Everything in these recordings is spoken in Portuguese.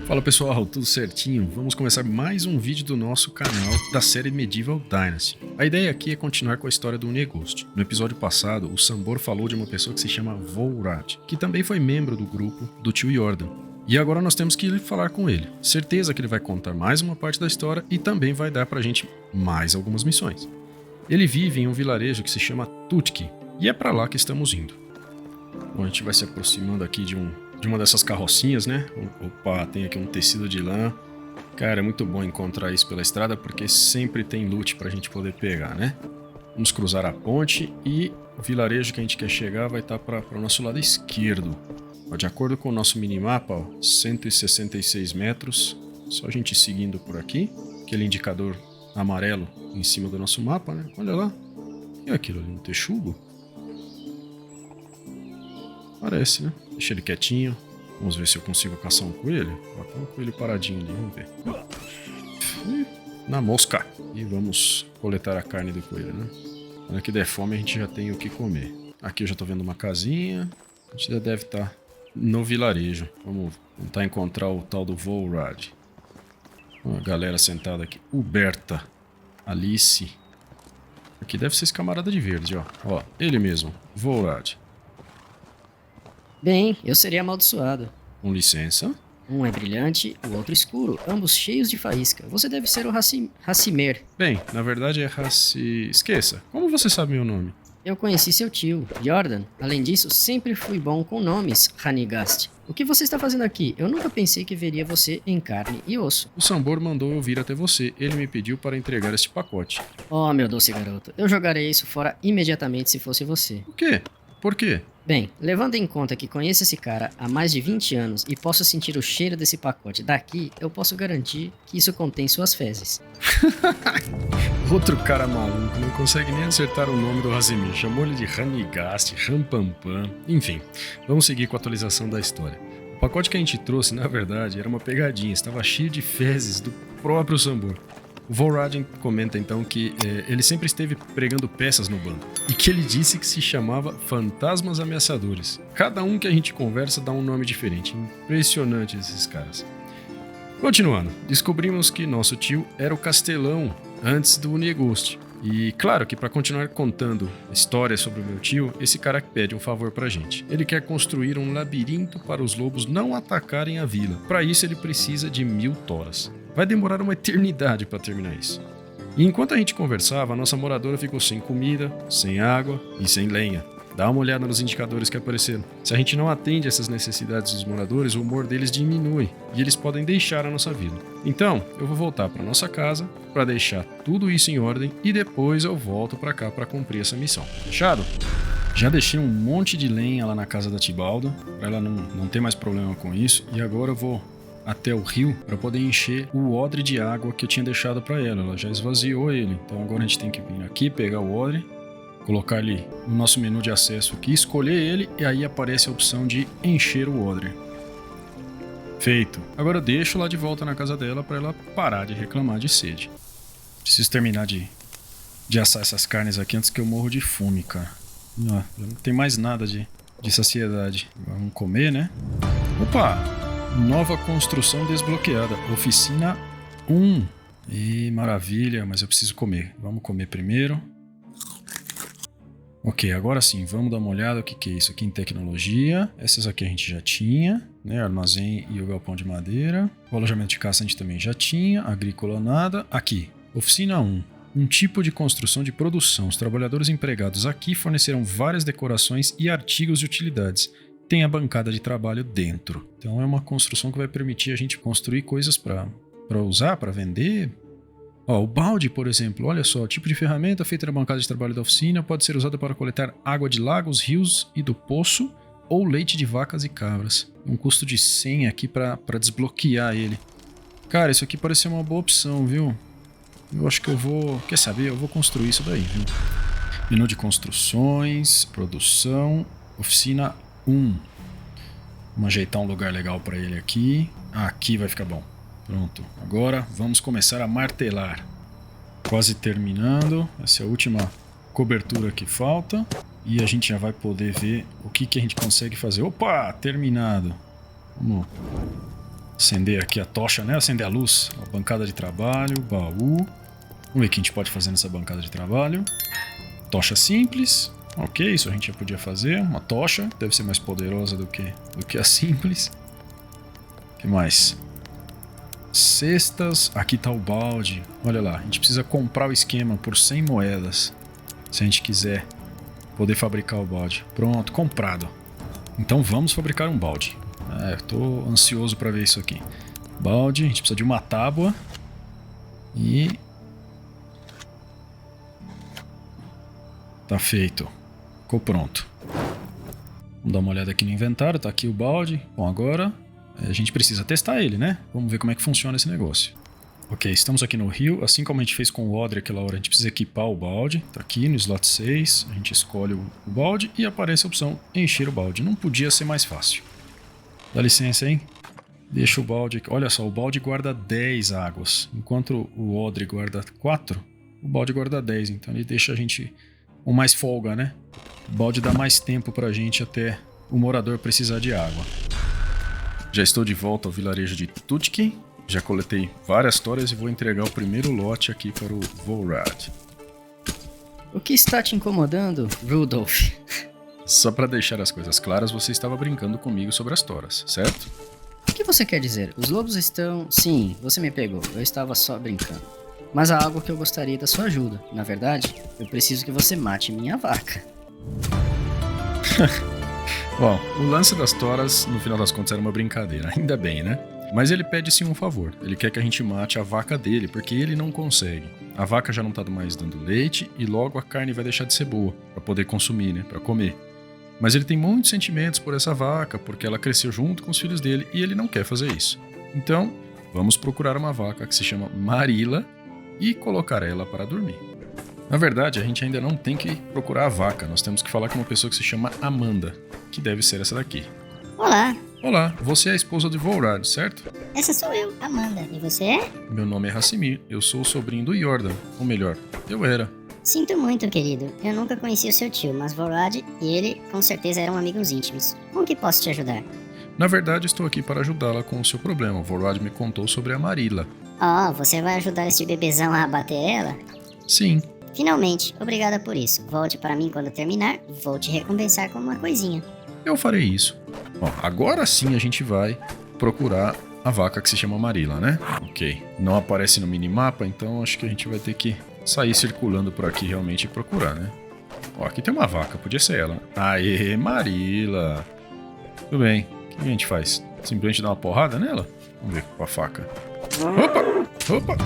Fala pessoal, tudo certinho? Vamos começar mais um vídeo do nosso canal da série Medieval Dynasty. A ideia aqui é continuar com a história do Negust. No episódio passado, o Sambor falou de uma pessoa que se chama Volrad, que também foi membro do grupo do tio Jordan. E agora nós temos que ir falar com ele. Certeza que ele vai contar mais uma parte da história e também vai dar pra gente mais algumas missões. Ele vive em um vilarejo que se chama Tutki, e é pra lá que estamos indo. Bom, a gente vai se aproximando aqui de uma dessas carrocinhas, né? Opa, tem aqui um tecido de lã. Cara, é muito bom encontrar isso pela estrada porque sempre tem loot pra gente poder pegar, né? Vamos cruzar a ponte e o vilarejo que a gente quer chegar vai estar para o nosso lado esquerdo. Ó, de acordo com o nosso minimapa, ó, 166 metros. Só a gente seguindo por aqui. Aquele indicador amarelo em cima do nosso mapa, né? Olha lá. E aquilo ali, um texugo? Parece, né? Deixa ele quietinho. Vamos ver se eu consigo caçar um coelho. Ó, tem um coelho paradinho ali, vamos ver. Na mosca. E vamos coletar a carne do coelho, né? Quando que der fome, a gente já tem o que comer. Aqui eu já tô vendo uma casinha. A gente já deve estar no vilarejo. Vamos tentar encontrar o tal do Volrad. Uma galera sentada aqui. Huberta. Alice. Aqui deve ser esse camarada de verde, ó. Ó, ele mesmo. Volrad. Bem, eu seria amaldiçoado. Com licença. Um é brilhante, o outro escuro, ambos cheios de faísca. Você deve ser o Hacimer. Bem, na verdade é Esqueça. Como você sabe meu nome? Eu conheci seu tio, Jordan. Além disso, sempre fui bom com nomes, Ranigast. O que você está fazendo aqui? Eu nunca pensei que veria você em carne e osso. O Sambor mandou eu vir até você. Ele me pediu para entregar este pacote. Oh, meu doce garoto. Eu jogarei isso fora imediatamente se fosse você. O quê? Por quê? Bem, levando em conta que conheço esse cara há mais de 20 anos e posso sentir o cheiro desse pacote daqui, eu posso garantir que isso contém suas fezes. Outro cara maluco, não consegue nem acertar o nome do Hazimir. Chamou ele de Ranigast, Rampampam. Enfim, vamos seguir com a atualização da história. O pacote que a gente trouxe, na verdade, era uma pegadinha. Estava cheio de fezes do próprio Sambor. O Volrad comenta então que ele sempre esteve pregando peças no bando e que ele disse que se chamava Fantasmas Ameaçadores. Cada um que a gente conversa dá um nome diferente. Impressionante esses caras. Continuando, descobrimos que nosso tio era o Castelão antes do Negust. E claro que para continuar contando histórias sobre o meu tio, esse cara pede um favor pra gente. Ele quer construir um labirinto para os lobos não atacarem a vila. Para isso ele precisa de 1000 toras. Vai demorar uma eternidade para terminar isso. E enquanto a gente conversava, a nossa moradora ficou sem comida, sem água e sem lenha. Dá uma olhada nos indicadores que apareceram. Se a gente não atende essas necessidades dos moradores, o humor deles diminui e eles podem deixar a nossa vila. Então, eu vou voltar para nossa casa para deixar tudo isso em ordem e depois eu volto para cá para cumprir essa missão. Fechado? Já deixei um monte de lenha lá na casa da Tibalda para ela não ter mais problema com isso e agora eu vou até o rio para poder encher o odre de água que eu tinha deixado para ela. Ela já esvaziou ele, então agora a gente tem que vir aqui pegar o odre, colocar ele no nosso menu de acesso aqui, escolher ele e aí aparece a opção de encher o odre. Feito. Agora eu deixo lá de volta na casa dela para ela parar de reclamar de sede. Preciso terminar de assar essas carnes aqui antes que eu morro de fome, cara. Não tem mais nada de saciedade. Vamos comer, né? Opa! Nova construção desbloqueada. Oficina 1. E maravilha, mas eu preciso comer. Vamos comer primeiro. Ok, agora sim, vamos dar uma olhada o que é isso aqui em tecnologia. Essas aqui a gente já tinha, né? Armazém e o galpão de madeira. O alojamento de caça a gente também já tinha. Agrícola nada. Aqui, oficina 1. Um tipo de construção de produção. Os trabalhadores empregados aqui fornecerão várias decorações e artigos de utilidades. Tem a bancada de trabalho dentro. Então é uma construção que vai permitir a gente construir coisas para usar, para vender. Ó, o balde, por exemplo, olha só, o tipo de ferramenta feita na bancada de trabalho da oficina pode ser usada para coletar água de lagos, rios e do poço ou leite de vacas e cabras. Um custo de 100 aqui para desbloquear ele. Cara, isso aqui parece ser uma boa opção, viu? Eu acho que eu vou... Quer saber? Eu vou construir isso daí, viu? Menu de construções, produção, oficina 1. Vamos ajeitar um lugar legal para ele aqui. Aqui vai ficar bom. Pronto. Agora vamos começar a martelar. Quase terminando. Essa é a última cobertura que falta. E a gente já vai poder ver o que a gente consegue fazer. Opa! Terminado. Vamos Acender aqui a tocha, né? Acender a luz. A bancada de trabalho, baú. Vamos ver o que a gente pode fazer nessa bancada de trabalho. Tocha simples. Ok, isso a gente já podia fazer. Uma tocha. Deve ser mais poderosa do que a simples. O que mais? Cestas. Aqui tá o balde. Olha lá, a gente precisa comprar o esquema por 100 moedas. Se a gente quiser poder fabricar o balde. Pronto, comprado. Então vamos fabricar um balde. Eu tô ansioso para ver isso aqui. Balde, a gente precisa de uma tábua. E... tá feito. Ficou pronto. Vamos dar uma olhada aqui no inventário. Tá aqui o balde. Bom, agora a gente precisa testar ele, né? Vamos ver como é que funciona esse negócio. Ok, estamos aqui no rio. Assim como a gente fez com o odre aquela hora, a gente precisa equipar o balde. Tá aqui no slot 6. A gente escolhe o balde e aparece a opção encher o balde. Não podia ser mais fácil. Dá licença, hein? Deixa o balde aqui. Olha só, o balde guarda 10 águas. Enquanto o odre guarda 4, o balde guarda 10. Então ele deixa a gente com mais folga, né? O balde dá mais tempo pra gente até o morador precisar de água. Já estou de volta ao vilarejo de Tutki. Já coletei várias toras e vou entregar o primeiro lote aqui para o Volrad. O que está te incomodando, Rudolph? Só para deixar as coisas claras, você estava brincando comigo sobre as toras, certo? O que você quer dizer? Os lobos estão... Sim, você me pegou. Eu estava só brincando. Mas há algo que eu gostaria da sua ajuda. Na verdade, eu preciso que você mate minha vaca. Bom, o lance das toras, no final das contas, era uma brincadeira. Ainda bem, né? Mas ele pede sim um favor. Ele quer que a gente mate a vaca dele, porque ele não consegue. A vaca já não tá mais dando leite e logo a carne vai deixar de ser boa, para poder consumir, né? Para comer. Mas ele tem muitos sentimentos por essa vaca, porque ela cresceu junto com os filhos dele e ele não quer fazer isso. Então, vamos procurar uma vaca que se chama Marila e colocar ela para dormir. Na verdade, a gente ainda não tem que procurar a vaca, nós temos que falar com uma pessoa que se chama Amanda, que deve ser essa daqui. Olá, Olá, você é a esposa de Volrad, certo? essa sou eu, Amanda. E você é? Meu nome é Hassimir, eu sou o sobrinho do Jordan, ou melhor, eu era. Sinto muito, querido. Eu nunca conheci o seu tio, mas Volrad e ele com certeza eram amigos íntimos. Como que posso te ajudar? Na verdade, estou aqui para ajudá-la com o seu problema. Volrad me contou sobre a Marila. Oh, você vai ajudar esse bebezão a abater ela? Sim, Finalmente, obrigada por isso. Volte para mim quando terminar, vou te recompensar com uma coisinha. eu farei isso. Bom, agora sim a gente vai procurar a vaca que se chama Marila, né? Ok. Não aparece no minimapa, então acho que a gente vai ter que sair circulando por aqui realmente e procurar, né? Ó, aqui tem uma vaca, podia ser ela. Aê, Marila! Tudo bem, o que a gente faz? Simplesmente dar uma porrada nela? Vamos ver com a faca. Opa! Opa!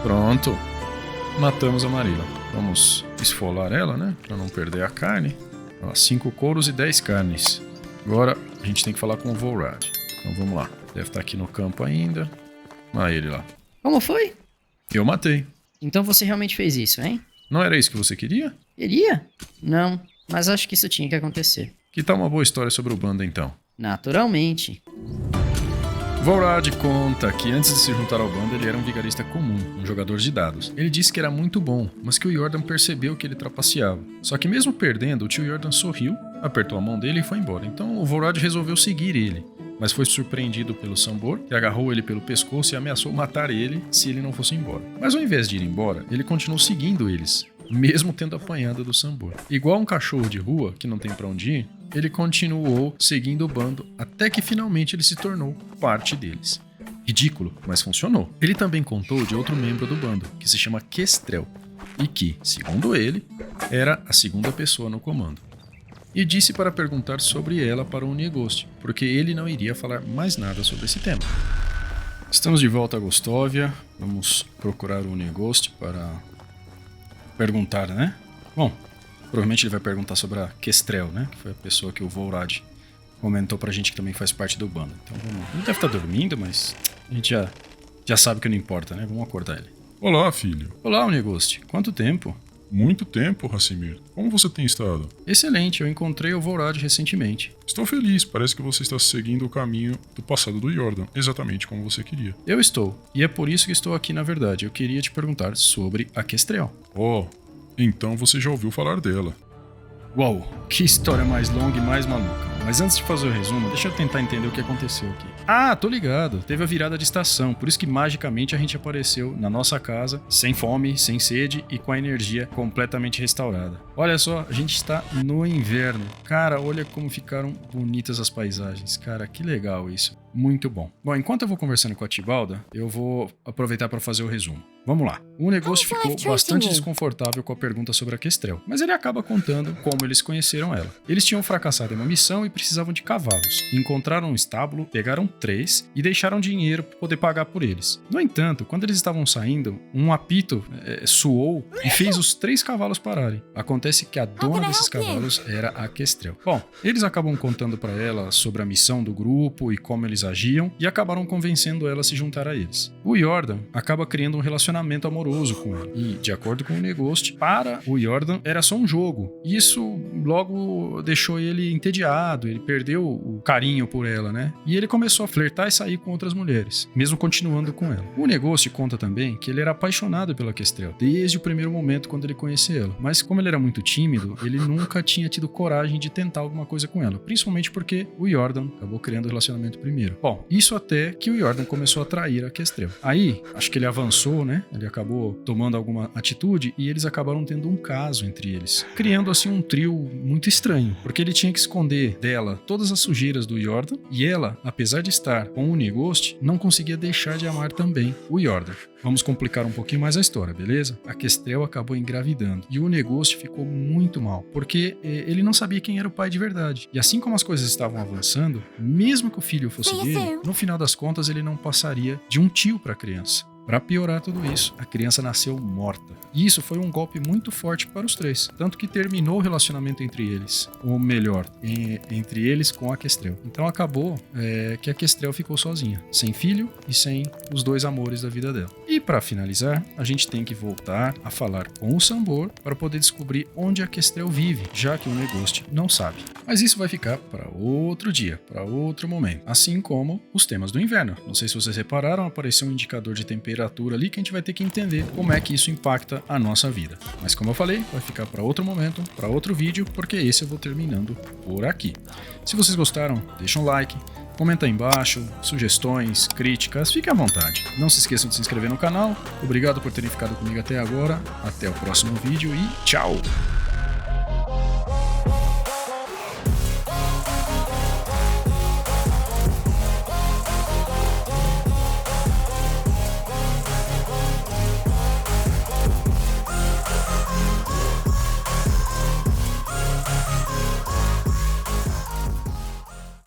Pronto. Matamos a Marila. Vamos esfolar ela, né? Pra não perder a carne. Ó, 5 couros e 10 carnes. Agora a gente tem que falar com o Volrad. Então vamos lá. Deve estar aqui no campo ainda. Ah, ele lá. Como foi? Eu matei. Então você realmente fez isso, hein? Não era isso que você queria? Queria? Não, mas acho que isso tinha que acontecer. Que tal uma boa história sobre o bando então? Naturalmente. Volrad conta que antes de se juntar ao bando ele era um vigarista comum, um jogador de dados. Ele disse que era muito bom, mas que o Jordan percebeu que ele trapaceava. Só que mesmo perdendo, o tio Jordan sorriu, apertou a mão dele e foi embora. Então o Volrad resolveu seguir ele, mas foi surpreendido pelo Sambor, que agarrou ele pelo pescoço e ameaçou matar ele se ele não fosse embora. Mas ao invés de ir embora, ele continuou seguindo eles, mesmo tendo apanhado do Sambor. Igual um cachorro de rua que não tem pra onde ir, ele continuou seguindo o bando até que finalmente ele se tornou parte deles. Ridículo, mas funcionou. Ele também contou de outro membro do bando, que se chama Kestrel, e que, segundo ele, era a segunda pessoa no comando. E disse para perguntar sobre ela para o Uniegost, porque ele não iria falar mais nada sobre esse tema. Estamos de volta a Gostóvia, vamos procurar o Uniegost para perguntar, né? Bom, provavelmente ele vai perguntar sobre a Kestrel, né? Que foi a pessoa que o Volrad comentou pra gente que também faz parte do bando. Então vamos... Ele deve estar dormindo, mas a gente já sabe que não importa, né? Vamos acordar ele. Olá, filho. Olá, Uniegost. Quanto tempo? Muito tempo, Hassimir. Como você tem estado? Excelente, eu encontrei o Volrad recentemente. Estou feliz, parece que você está seguindo o caminho do passado do Jordan, exatamente como você queria. Eu estou, e é por isso que estou aqui na verdade. Eu queria te perguntar sobre a Kestrel. Oh, então você já ouviu falar dela. Uau, que história mais longa e mais maluca. Mas antes de fazer o resumo, deixa eu tentar entender o que aconteceu aqui. Ah, tô ligado. Teve a virada de estação, por isso que magicamente a gente apareceu na nossa casa, sem fome, sem sede e com a energia completamente restaurada. Olha só, a gente está no inverno. Cara, olha como ficaram bonitas as paisagens. Cara, que legal isso. Muito bom. Bom, enquanto eu vou conversando com a Tibalda, eu vou aproveitar para fazer o resumo. Vamos lá. O negócio ficou bastante desconfortável com a pergunta sobre a Kestrel, mas ele acaba contando como eles conheceram ela. Eles tinham fracassado em uma missão e precisavam de cavalos. Encontraram um estábulo, pegaram 3 e deixaram dinheiro para poder pagar por eles. No entanto, quando eles estavam saindo, um apito soou e fez os 3 cavalos pararem. Acontece que a dona desses cavalos era a Kestrel. Bom, eles acabam contando para ela sobre a missão do grupo e como eles agiam e acabaram convencendo ela a se juntar a eles. O Jordan acaba criando um relacionamento amoroso com ela e, de acordo com o Negostia, para o Jordan era só um jogo. Isso logo deixou ele entediado, ele perdeu o carinho por ela, né? E ele começou a flertar e sair com outras mulheres, mesmo continuando com ela. O Negostia conta também que ele era apaixonado pela Kestrel desde o primeiro momento quando ele conheceu ela, mas como ele era muito tímido, ele nunca tinha tido coragem de tentar alguma coisa com ela, principalmente porque o Jordan acabou criando o relacionamento primeiro. Bom, isso até que o Jordan começou a trair a Kestrel. Aí, acho que ele avançou, né? Ele acabou tomando alguma atitude e eles acabaram tendo um caso entre eles, criando assim um trio muito estranho, porque ele tinha que esconder dela todas as sujeiras do Jordan e ela, apesar de estar com o Negostia, não conseguia deixar de amar também o Jordan. Vamos complicar um pouquinho mais a história, beleza? A Kestrel acabou engravidando e o Negostia ficou muito mal, porque ele não sabia quem era o pai de verdade. E assim como as coisas estavam avançando, mesmo que o filho fosse dele, no final das contas ele não passaria de um tio para a criança. Para piorar tudo isso, a criança nasceu morta. E isso foi um golpe muito forte para os 3, tanto que terminou o relacionamento entre eles, ou melhor, entre eles com a Kestrel. Então acabou que a Kestrel ficou sozinha, sem filho e sem os 2 amores da vida dela. E para finalizar, a gente tem que voltar a falar com o Sambor para poder descobrir onde a Kestrel vive, já que o Negostia não sabe. Mas isso vai ficar para outro dia, para outro momento. Assim como os temas do inverno. Não sei se vocês repararam, apareceu um indicador de temperatura ali que a gente vai ter que entender como é que isso impacta a nossa vida. Mas como eu falei, vai ficar para outro momento, para outro vídeo, porque esse eu vou terminando por aqui. Se vocês gostaram, deixa um like, comenta aí embaixo, sugestões, críticas, fique à vontade. Não se esqueçam de se inscrever no canal. Obrigado por terem ficado comigo até agora. Até o próximo vídeo e tchau!